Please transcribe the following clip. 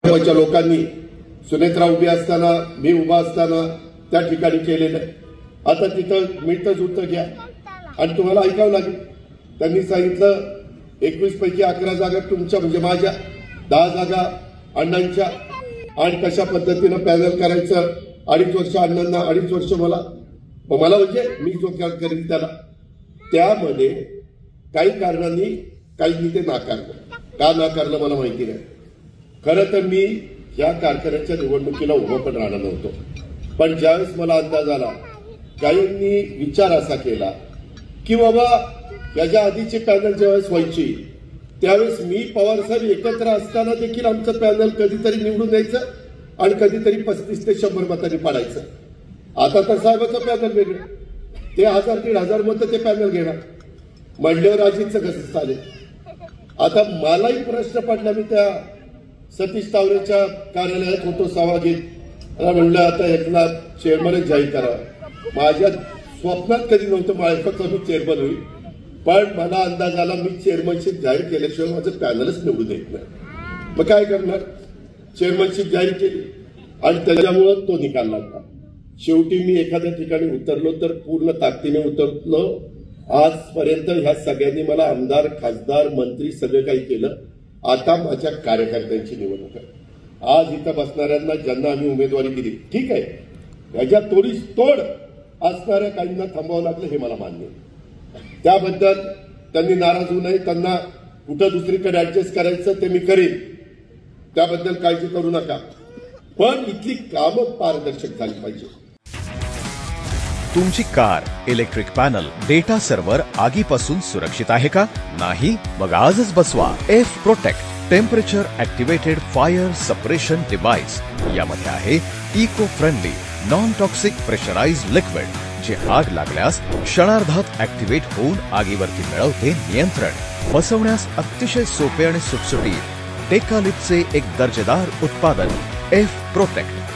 तेव्हाच्या लोकांनी सुनेत्रा उभी असताना मी उभा असताना त्या ठिकाणी केलेलं आहे. आता तिथं मिळतं जुळतं घ्या आणि तुम्हाला ऐकावं लागेल. त्यांनी सांगितलं 21 पैकी 11 जागा तुमच्या म्हणजे माझ्या, 10 जागा अण्णांच्या आणि कशा पद्धतीनं पॅनल करायचं. 2.5 वर्ष अण्णांना 2.5 वर्ष मला म्हणजे मी जो करेन त्याला. त्यामध्ये काही कारणांनी काहींनी ते नाकारलं. का नाकारलं मला माहिती नाही. खरं तर मी या कारखान्याच्या निवडणुकीला उभं पण राहणार नव्हतो. पण ज्यावेळेस मला अंदाज आला, काहींनी विचार असा केला की बाबा याच्या आधीची पॅनल ज्यावेळेस व्हायची त्यावेळेस मी पवारसाहेब एकत्र असताना देखील आमचं पॅनल कधीतरी निवडून द्यायचं आणि कधीतरी 35 ते 100 मतांनी पाडायचं. आता तर साहेबाचं पॅनल वेगळं, ते 1000-1500 मतं ते पॅनल घेणार म्हणल्यावर अजितचं कसं चालेल. आता मलाही प्रश्न पडला. मी त्या सतीश तावरेच्या कार्यालयात होतो सभा घेत. म्हणलं आता एकनाथ चेअरमनच जाहीर करा. माझ्या स्वप्नात कधी नव्हतं माझ्याकडचं मी चेअरमन होईल. पण मला अंदाज आला मी चेअरमनशिप जाहीर केल्याशिवाय माझं पॅनलच निवडून येत नाही. मग काय करणार. चेअरमनशिप जाहीर केली आणि त्याच्यामुळं तो निकाल लागला. शेवटी मी एखाद्या ठिकाणी उतरलो तर पूर्ण ताकदीने उतरलो. आजपर्यंत ह्या सगळ्यांनी मला आमदार, खासदार, मंत्री सगळं काही केलं. आता माझ्या कार्यकर्त्यांची निवडणूक आहे. आज इथं बसणाऱ्यांना ज्यांना आम्ही उमेदवारी दिली ठीक आहे, याच्या तोडीस तोड असणाऱ्या काहींना थांबावं लागलं हे मला मान्य आहे. त्याबद्दल त्यांनी नाराज होऊ नये. त्यांना कुठं दुसरीकडे ऍडजस्ट करायचं ते मी करीन, त्याबद्दल काळजी करू नका. पण इथली कामं पारदर्शक झाली पाहिजे. तुमची car, electric panel, data server आगीपासून सुरक्षित आहे का? नाही? मग आजच बसवा F protect temperature activated fire suppression device. यामध्ये आहे eco friendly non toxic pressurised liquid, जे आग लागल्यास क्षणार्धात ऍक्टिव्हेट होऊन आगीवरती मिळवते नियंत्रण. बसवण्यास अतिशय सोपे आणि सुटसुटीत टेकालिपचे एक दर्जेदार उत्पादन एफ प्रोटेक्ट.